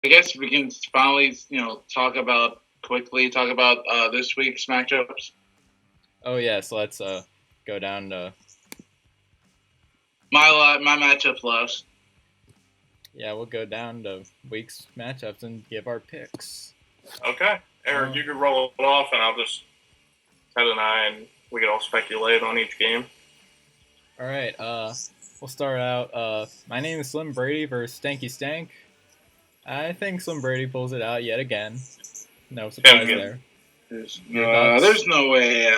I guess we can finally, talk about this week's matchups. Oh yes, let's go down to My matchups last. yeah, we'll go down to week's matchups and give our picks. Okay. Eric, you could roll it off, and I'll just Ted and I, and we could all speculate on each game. All right, we'll start out. My name is Slim Brady versus Stanky Stank. I think Slim Brady pulls it out yet again. No surprise there. There's no way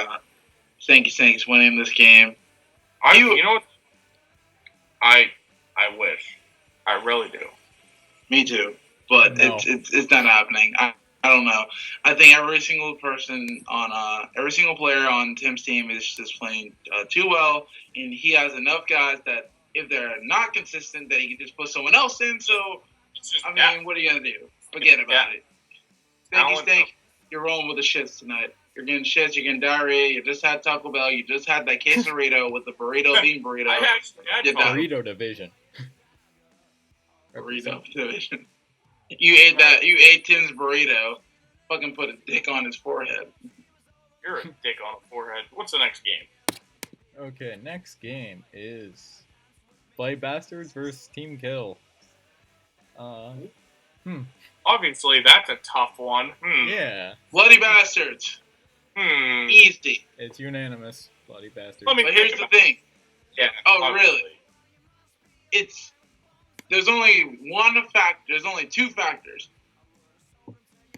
Stanky's winning this game. You know what? I wish. I really do. Me too. But No. it's not happening. I don't know. I think every single player on Tim's team is just playing too well, and he has enough guys that if they're not consistent, that he can just put someone else in. So, what are you gonna do? Forget about it. Stank, you're rolling with the shits tonight. You're getting shits. You're getting diarrhea. You just had Taco Bell. You just had that quesarito with the burrito bean burrito. I actually had burrito division. Burrito division. You ate that. You ate Tim's burrito. Fucking put a dick on his forehead. You're a dick on a forehead. What's the next game? Okay, next game is Bloody Bastards versus Team Kill. Obviously, that's a tough one. Yeah. Bloody Bastards. Easy. It's unanimous. Bloody Bastards. But here's the thing. Yeah. Oh, obviously. Really? There's only There's only two factors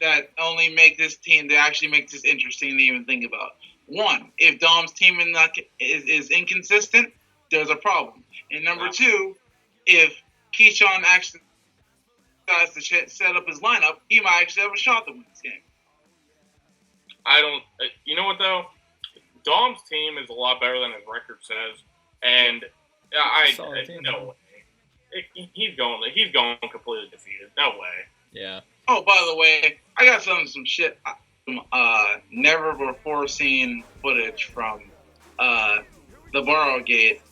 that only make this team, that actually make this interesting to even think about. One, if Dom's team is inconsistent, there's a problem. And number two, if Keyshawn actually decides to set up his lineup, he might actually have a shot to win this game. I don't. You know what though? Dom's team is a lot better than his record says, and no way. He's going completely defeated. No way. Yeah. Oh, by the way, I got some shit. Never before seen footage from the Borrow Gate.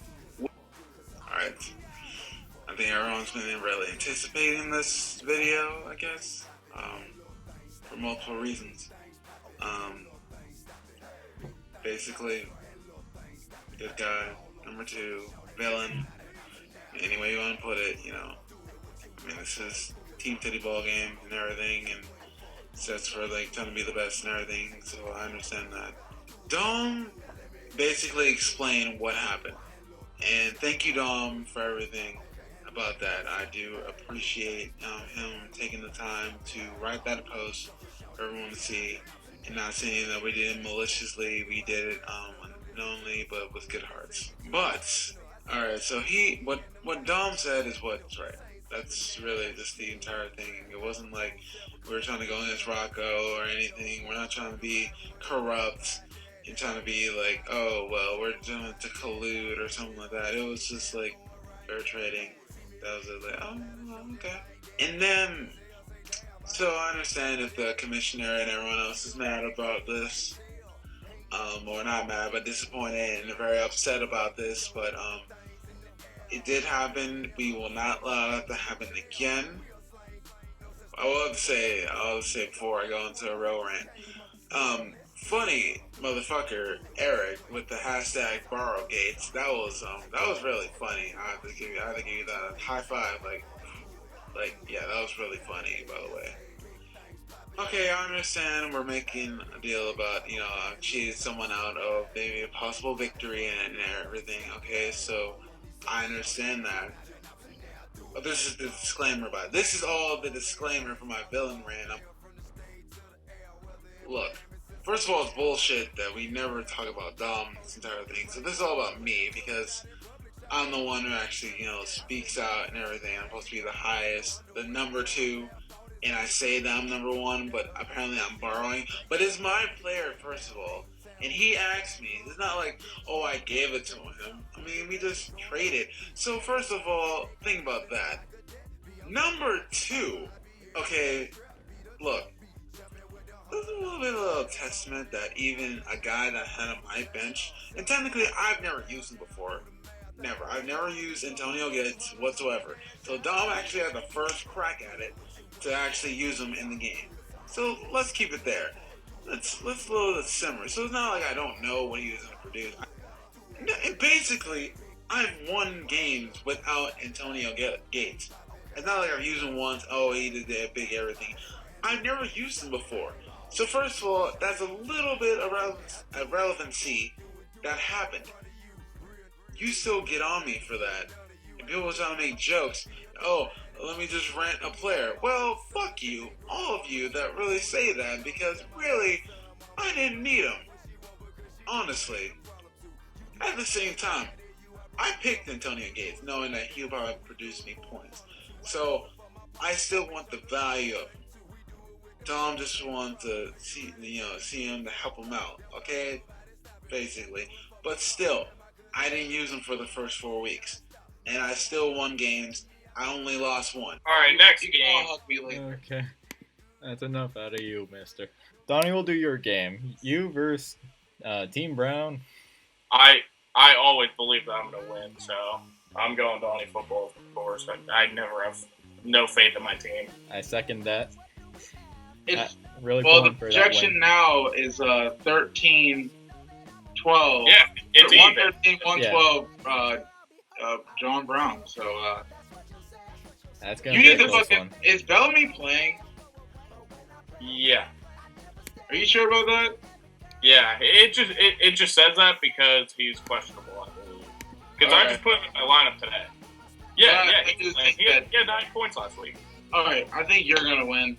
Alright. I think everyone's been really anticipating this video, I guess, for multiple reasons. Basically, good guy, number two, villain, any way you want to put it, this is team titty ball game and everything, and sets for trying to be the best and everything, so I understand that. Dom basically explained what happened, and thank you, Dom, for everything about that. I do appreciate him taking the time to write that post for everyone to see, and not saying that we did it maliciously. We did it unknowingly, but with good hearts. But alright, so what Dom said is what's right. That's really just the entire thing. It wasn't like we were trying to go against Rocco or anything. We're not trying to be corrupt and trying to be like, oh, well, we're doing it to collude or something like that. It was just like fair trading. That was it, like, oh, okay. And then, so I understand if the commissioner and everyone else is mad about this, or not mad, but disappointed and very upset about this, but it did happen. We will not allow that to happen again. I will say before I go into a real rant. Funny motherfucker Eric with the hashtag BorrowGates. That was really funny. I have to give you that high five. Yeah, that was really funny, by the way. Okay, I understand we're making a deal about, cheating someone out of maybe a possible victory and everything. Okay, so I understand that. But this is the disclaimer about it. This is all the disclaimer for my villain rant. Look, first of all, it's bullshit that we never talk about Dom this entire thing. So this is all about me because I'm the one who actually, speaks out and everything. I'm supposed to be the highest, the number two. And I say that I'm number one, but apparently I'm borrowing. But it's my player, first of all. And he asked me. It's not like, oh, I gave it to him. I mean, we just traded. So first of all, think about that. Number two. Okay, look. This is a little testament that even a guy that had on my bench, and technically I've never used him before. Never. I've never used Antonio Gates whatsoever. So Dom actually had the first crack at it. to actually use them in the game. So let's keep it there. Let's let it simmer. So it's not like I don't know what he was going to produce. And basically, I've won games without Antonio Gates. It's not like I've used him once. Oh, he did that big everything. I've never used him before. So first of all, that's a little bit of irrelevancy that happened. You still get on me for that. And people will try to make jokes. Oh, let me just rent a player. Well, fuck you, all of you that really say that, because really, I didn't need him. Honestly. At the same time, I picked Antonio Gates, knowing that he'll probably produce me points. So, I still want the value of him. Dom just wants to see him to help him out, okay? Basically. But still, I didn't use him for the first 4 weeks. And I still won games. I only lost one. Alright, next game. Okay. That's enough out of you, mister. Donnie will do your game. You versus Team Brown. I always believe that I'm going to win, so I'm going Donnie football, of course. I never have no faith in my team. I second that. It's, really well, the projection now is 13-12. Yeah, it's 113, 112. John Brown. So that's gonna you be need to fucking. Is Bellamy playing? Yeah. Are you sure about that? Yeah, it just says that because he's questionable, I believe. Because I just put him in my lineup today. Yeah, he had 9 points last week. All right, I think you're gonna win.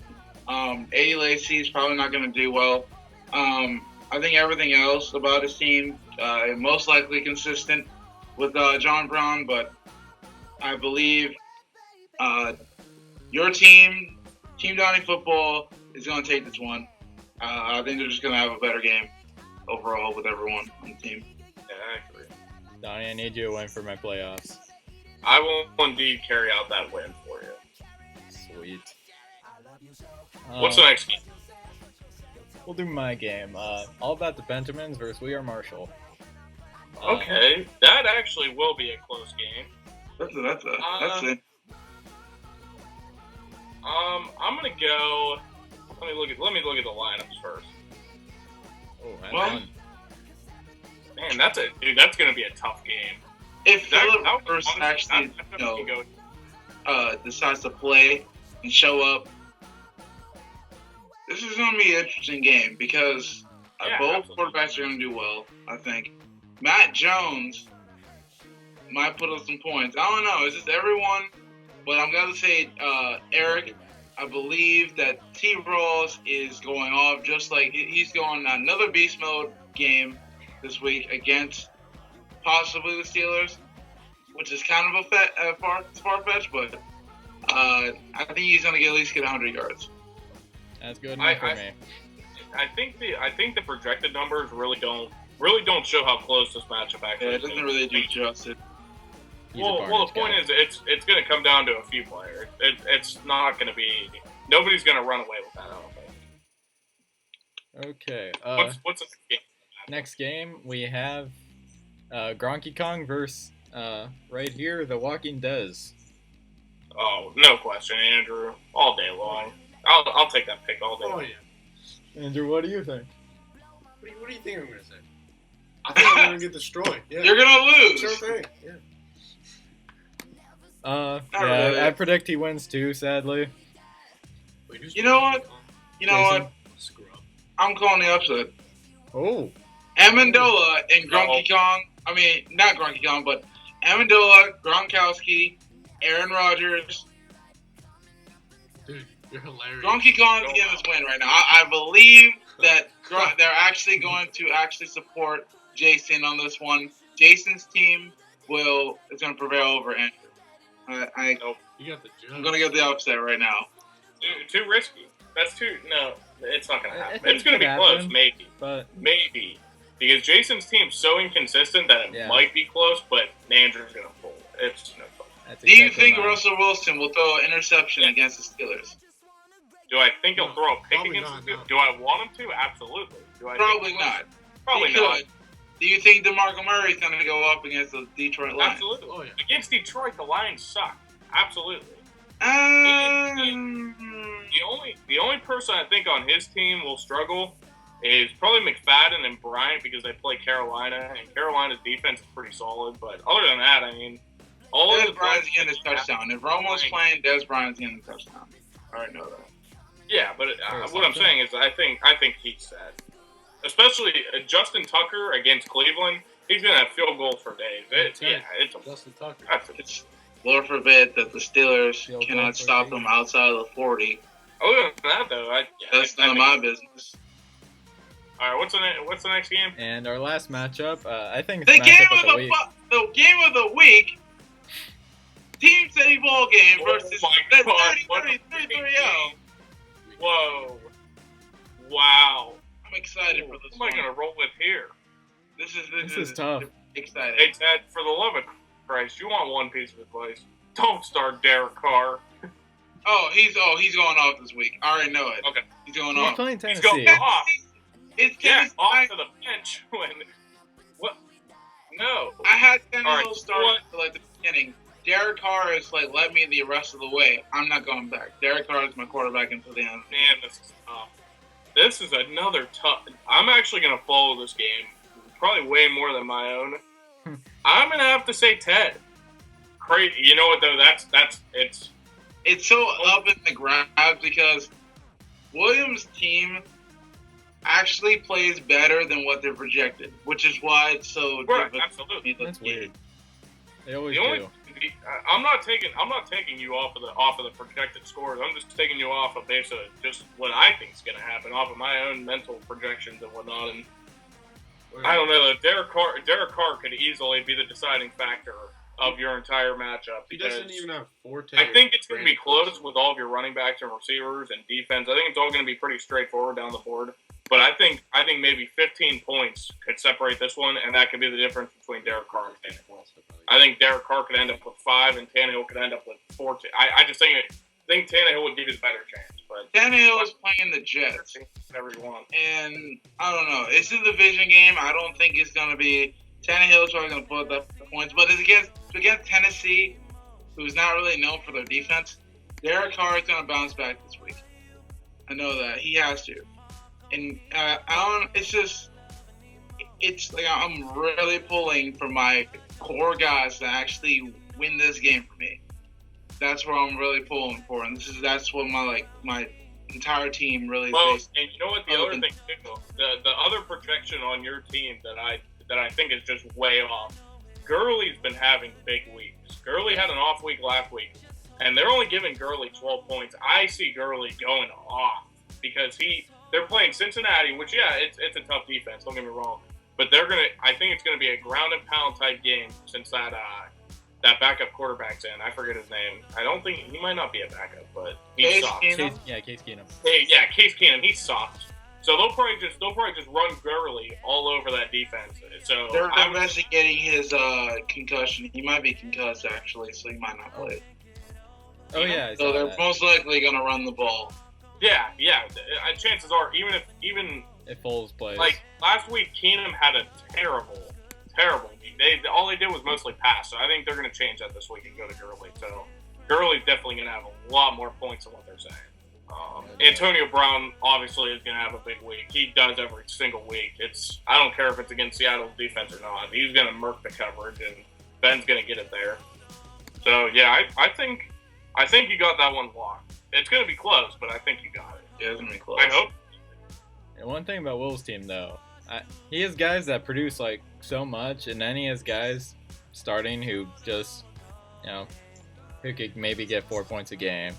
A. Lacy is probably not gonna do well. I think everything else about his team is most likely consistent with John Brown, but I believe your team, Team Donnie Football, is going to take this one. I think they're just going to have a better game overall with everyone on the team. Yeah, I agree. Donnie, I need you to win for my playoffs. I will indeed carry out that win for you. Sweet. What's the next game? We'll do my game. All About the Benjamins versus We Are Marshall. Okay, that actually will be a close game. That's it. I'm gonna go. Let me look at the lineups first. Oh, Well, man, that's gonna be a tough game. If Philip Rivers actually, decides to play and show up, this is gonna be an interesting game because both quarterbacks are gonna do well. I think Matt Jones might put up some points. I don't know. Is this everyone? But I'm going to say, Eric, I believe that T-Rawls is going off just like he's going on another beast mode game this week against possibly the Steelers, which is kind of a far-fetched, but I think he's going to at least get 100 yards. That's good enough for me. I think the projected numbers really don't show how close this matchup actually is. Yeah, it doesn't really do justice. Well, the point is, it's going to come down to a few players. It's not going to be. Nobody's going to run away with that. I don't think. Okay. What's the game? Next game we have Gronky Kong versus right here the Walking Dez. Oh, no question, Andrew. All day long. I'll take that pick all day. Oh yeah. Andrew, what do you think? What do you think I'm going to say? I think I'm going to get destroyed. Yeah. You're going to lose. Sure thing. Yeah. Really. I predict he wins too, sadly. Wait, You know what? Jason? Scrub. I'm calling the upset. Oh. Amendola and Gronky Kong. I mean, not Gronky Kong, but Amendola, Gronkowski, Aaron Rodgers. Dude, you're hilarious. Gronky Kong is getting this win right now. I believe that they're actually going to support Jason on this one. Jason's team is going to prevail over Andrew. Nope. You got the judge. I'm going to get the upset right now. Too risky. That's too. No, it's not going to happen. It It's going to be could close, happen, maybe. But Maybe. Because Jason's team's so inconsistent that it might be close, but Andrew's going to pull. It's no fun. that's Do you exactly think mine. Russell Wilson will throw an interception against the Steelers? Do I think he'll throw a pick Probably against not, the Steelers? no. Do I want him to? Absolutely. Do I Probably think he will? not. Probably He not. could. Do you think DeMarco Murray's going to go up against the Detroit Lions? Absolutely. Oh, yeah. Against Detroit, the Lions suck. Absolutely. the only person I think on his team will struggle is probably McFadden and Bryant because they play Carolina, and Carolina's defense is pretty solid. But other than that, I mean, all of Des the Bryant's getting his touchdown. If Romo's playing, Des Bryant's getting the touchdown. I already know that. Yeah, but what I'm saying is I think he's set. Especially Justin Tucker against Cleveland, he's going to have field goals for days. It's Justin Tucker. It's Lord forbid that the Steelers cannot stop them outside of the 40. Other than that, though, that's none of my business. All right, what's the next game? And our last matchup, I think the game of the week, Team City Ball Game versus the 33-0. Whoa! Wow! I'm excited for this. What am I gonna roll with here? This is tough. Exciting. Hey Ted, for the love of Christ, you want one piece of advice? Don't start Derek Carr. He's going off this week. I already know it. Okay, he's going off. off. Playing Tennessee. He's going off. Off to the bench when what? No. I had Tannehill start at the beginning. Derek Carr is led me the rest of the way. I'm not going back. Derek Carr is my quarterback until the end. Man, this is tough. This is another tough. I'm actually going to follow this game probably way more than my own. I'm going to have to say Ted. Crazy. You know what though? It's so up in the grabs because Williams' team actually plays better than what they're projected, which is why it's so difficult. Absolutely. That's weird. They always do. I'm not taking you off of the projected scores. I'm just taking you off of base of just what I think is going to happen, off of my own mental projections and whatnot. And I don't know. Derek Carr could easily be the deciding factor of your entire matchup. He doesn't even have Forte. I think it's going to be close with all of your running backs and receivers and defense. I think it's all going to be pretty straightforward down the board. But I think maybe 15 points could separate this one, and that could be the difference between Derek Carr and Tannehill. I think Derek Carr could end up with 5, and Tannehill could end up with 14. I just think Tannehill would give his better chance. But Tannehill is playing the Jets. Whatever you want. And I don't know. It's a division game. I don't think it's going to be Tannehill is probably going to put up the points. But it's against Tennessee, who's not really known for their defense. Derek Carr is going to bounce back this week. I know that. He has to. And it's like I'm really pulling for my core guys to actually win this game for me. That's where I'm really pulling for, and that's what my entire team really. Well, and you know what? The other thing too, the other projection on your team that I think is just way off. Gurley's been having big weeks. Gurley had an off week last week, and they're only giving Gurley 12 points. I see Gurley going off because they're playing Cincinnati, which it's a tough defense. Don't get me wrong, but I think it's gonna be a ground and pound type game since that backup quarterback's in. I forget his name. I don't think he might not be a backup, but he sucks. Case Keenum. Case Keenum. He sucks. So they'll probably just run Gurley all over that defense. So they're investigating his concussion. He might be concussed actually, so he might not play. Oh yeah. So they're most likely gonna run the ball. Yeah. Chances are, even if Foles plays. Like last week, Keenum had a terrible week. All they did was mostly pass. So I think they're going to change that this week and go to Gurley. So Gurley's definitely going to have a lot more points than what they're saying. Antonio Brown obviously is going to have a big week. He does every single week. I don't care if it's against Seattle's defense or not. He's going to murk the coverage, and Ben's going to get it there. So yeah, I think you got that one locked. It's going to be close, but I think you got it. Yeah, it's going to be close. I hope. And one thing about Will's team, though, he has guys that produce so much, and then he has guys starting who just, who could maybe get 4 points a game,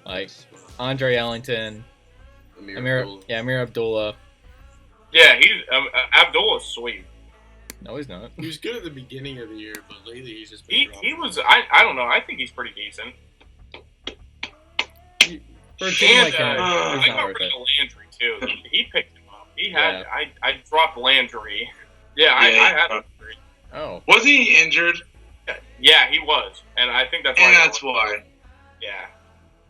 like Andre Ellington, Amir Abdullah. Yeah, Abdullah's sweet. No, he's not. He was good at the beginning of the year, but lately he's just been he was. I don't know. I think he's pretty decent. For a team like him, I got rid of Landry too. He picked him up. He had. Yeah. I dropped Landry. Yeah, I had Landry. Oh, was he injured? Yeah, he was, and I think that's why. And that's why. Yeah,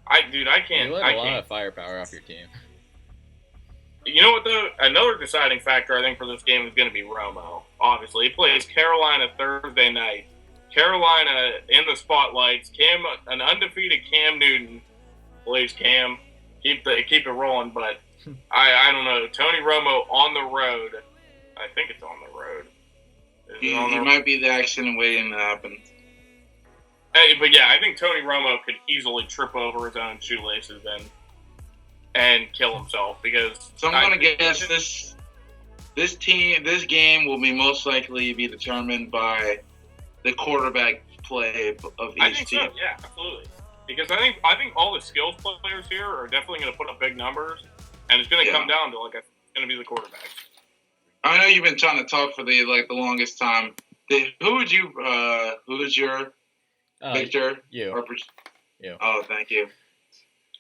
I can't. You let a lot of firepower off your team. You know what though? Another deciding factor I think for this game is going to be Romo. Obviously, he plays Carolina Thursday night. Carolina in the spotlights. An undefeated Cam Newton plays Cam. keep it rolling. But I don't know. Tony Romo on the road. I think it's on the road. He might be the accident waiting to happen. Hey, but yeah, I think Tony Romo could easily trip over his own shoelaces and kill himself because. So I'm gonna guess this game will be most likely be determined by the quarterback play of each team. So, yeah, absolutely. Because I think all the skills players here are definitely going to put up big numbers, and it's going to come down to it's going to be the quarterback. I know you've been trying to talk for the longest time. Who is your Victor? You. You. Oh, thank you.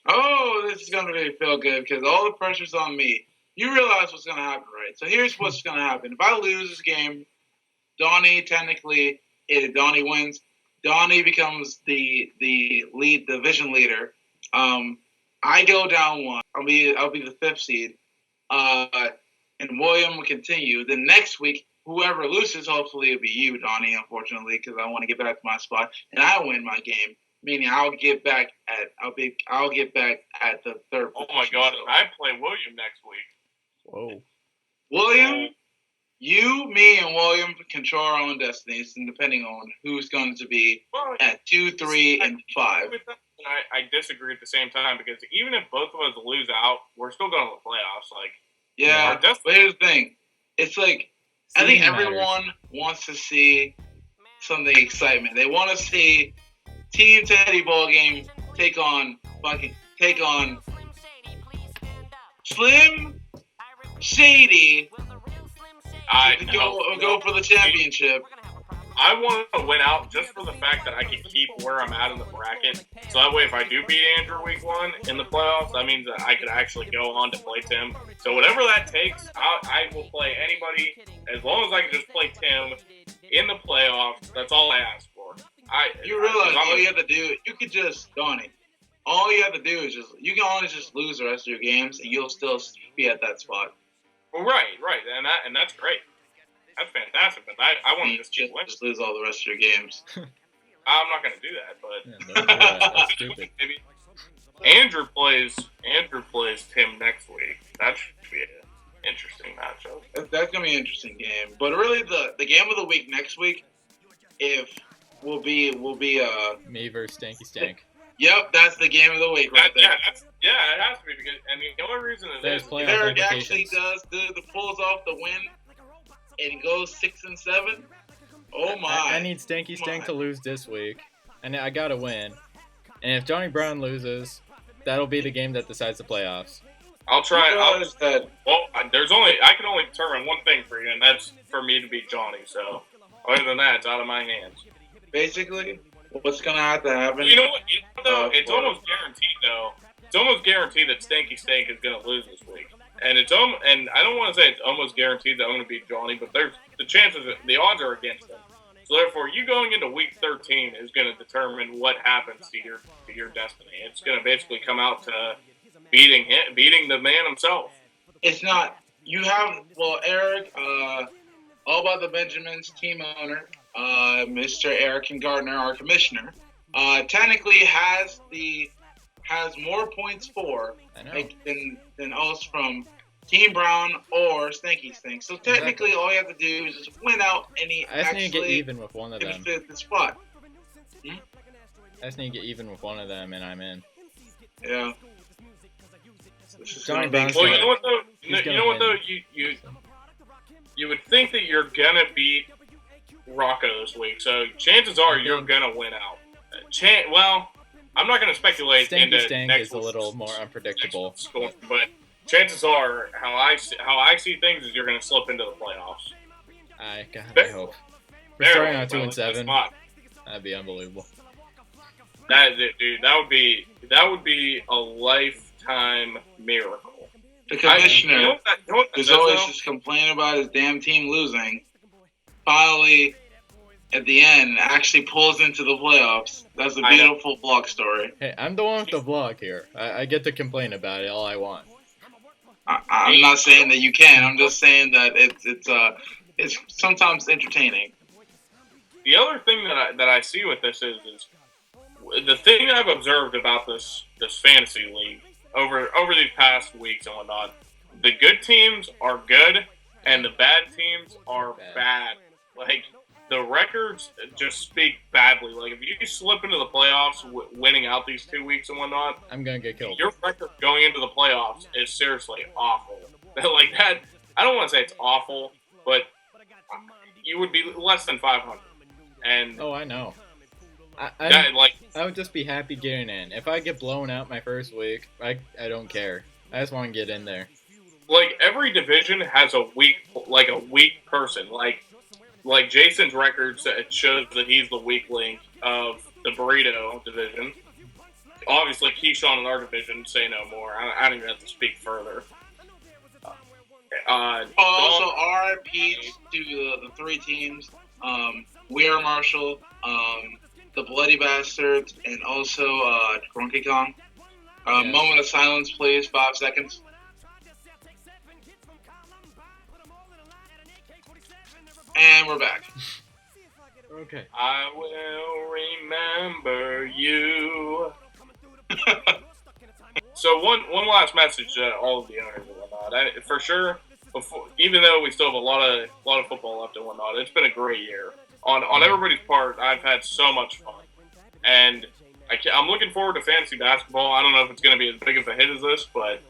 Oh, this is going to feel good because all the pressure's on me. You realize what's going to happen, right? So here's what's going to happen. If I lose this game, Donnie wins. Donnie becomes the division leader. I go down one. I'll be the 5th seed. And William will continue. The next week, whoever loses, hopefully it'll be you, Donnie. Unfortunately, because I want to get back to my spot, and I win my game. Meaning I'll get back at the 3rd. Oh my God! So. I play William next week. Whoa. William, you, me, and William control our own destinies, and depending on who's going to be at 2, 3, and 5. I disagree at the same time because even if both of us lose out, we're still going to the playoffs. Yeah, but here's the thing. It's I think everyone wants to see something excitement. They want to see Team Teddy ball game take on Slim Shady go for the championship. I want to win out just for the fact that I can keep where I'm at in the bracket. So that way, if I do beat Andrew week 1 in the playoffs, that means that I could actually go on to play Tim. So whatever that takes, I will play anybody as long as I can just play Tim in the playoffs. That's all I ask for. You realize all you have to do, you could just, Donnie, all you have to do is you can only just lose the rest of your games and you'll still be at that spot. Well, right, and that's great. That's fantastic, but I want to just keep winning. Just lose all the rest of your games. I'm not going to do that, but don't do that. That's stupid. Maybe Andrew plays Tim next week. That should be an interesting matchup. That's going to be an interesting game. But really, the game of the week next week, will be me versus Stanky Stank. Yep, that's the game of the week right there. Yeah, it has to be because the only reason it is if Eric actually pulls off the win and goes 6-7. Oh my! I need Stanky Stank to lose this week, and I gotta win. And if Johnny Brown loses, that'll be the game that decides the playoffs. I'll try. I can only determine one thing for you, and that's for me to beat Johnny. So, other than that, it's out of my hands. Basically, what's gonna have to happen? You know what? It's almost guaranteed though. It's almost guaranteed that Stanky Stank is gonna lose this week. And and I don't want to say it's almost guaranteed that I'm going to beat Johnny, but there's the chances, the odds are against him. So therefore, you going into week 13 is going to determine what happens to your destiny. It's going to basically come out to beating the man himself. It's not. You have Eric, All About the Benjamins team owner, Mr. Eric and Gardner, our commissioner, technically has more points for than us from Team Brown or Stanky Stink. So technically, all you have to do is just win out, and he I just need to get even with one of them. Fit the spot. I just need to get even with one of them, and I'm in. Yeah. Johnny Brown's you know what though? You would think that you're gonna beat Rocco this week, so chances are you're gonna win out. I'm not going to speculate into Stank is a little more unpredictable. But chances are, how I see things is you're going to slip into the playoffs. I hope. We're starting on 2-7. That'd be unbelievable. That is it, dude. That would be a lifetime miracle. The commissioner is always just complaining about his damn team losing. Finally, at the end, actually pulls into the playoffs. That's a beautiful vlog story. Hey, I'm the one with the vlog here. I get to complain about it all I want. I'm not saying that you can. I'm just saying that it's sometimes entertaining. The other thing that I see with this is the thing that I've observed about this fantasy league over these past weeks and whatnot. The good teams are good, and the bad teams are bad. Like, the records just speak badly. Like, if you slip into the playoffs winning out these 2 weeks and whatnot, I'm gonna get killed. Your record going into the playoffs is seriously awful. Like that, I don't want to say it's awful, but you would be less than 500. And oh, I know. I would just be happy getting in. If I get blown out my first week, I don't care. I just want to get in there. Like, every division has a weak person. Like Jason's record shows that he's the weak link of the burrito division. Obviously, Keyshawn in our division, say no more. I don't even have to speak further. Also, RIP to the 3 teams. We Are Marshall, the Bloody Bastards, and also Grunky Kong. Moment of silence, please. 5 seconds. And we're back. Okay. I will remember you. So one last message to all of the owners and whatnot. For sure, even though we still have a lot of football left and whatnot, it's been a great year. On everybody's part, I've had so much fun, and I'm looking forward to fantasy basketball. I don't know if it's going to be as big of a hit as this, but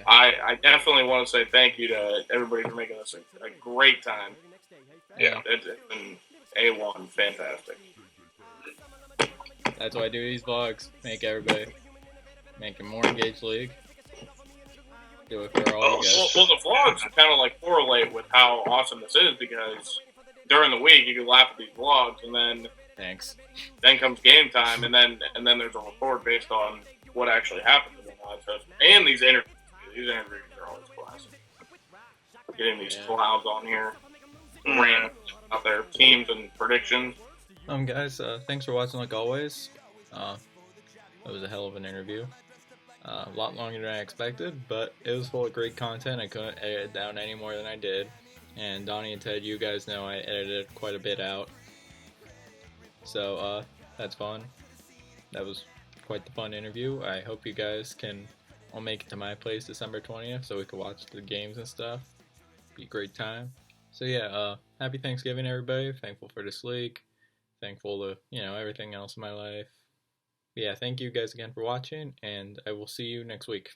I definitely want to say thank you to everybody for making this a great time. Yeah, it's been A1, fantastic. That's why I do these vlogs. Make a more engaged league. Do it for all you guys. Well, the vlogs kind of like correlate with how awesome this is, because during the week you can laugh at these vlogs, and then then comes game time, and then there's a report based on what actually happened in the live. And these interviews are always classic. Getting these clowns on here, random out there, teams and predictions. Guys, thanks for watching like always. It was a hell of an interview. A lot longer than I expected, but it was full of great content. I couldn't edit it down any more than I did. And Donnie and Ted, you guys know I edited quite a bit out. So, that's fun. That was quite the fun interview. I hope you guys can all make it to my place December 20th so we can watch the games and stuff. Be a great time. So yeah, happy Thanksgiving everybody. Thankful for this league. Thankful to, everything else in my life. Yeah, thank you guys again for watching, and I will see you next week.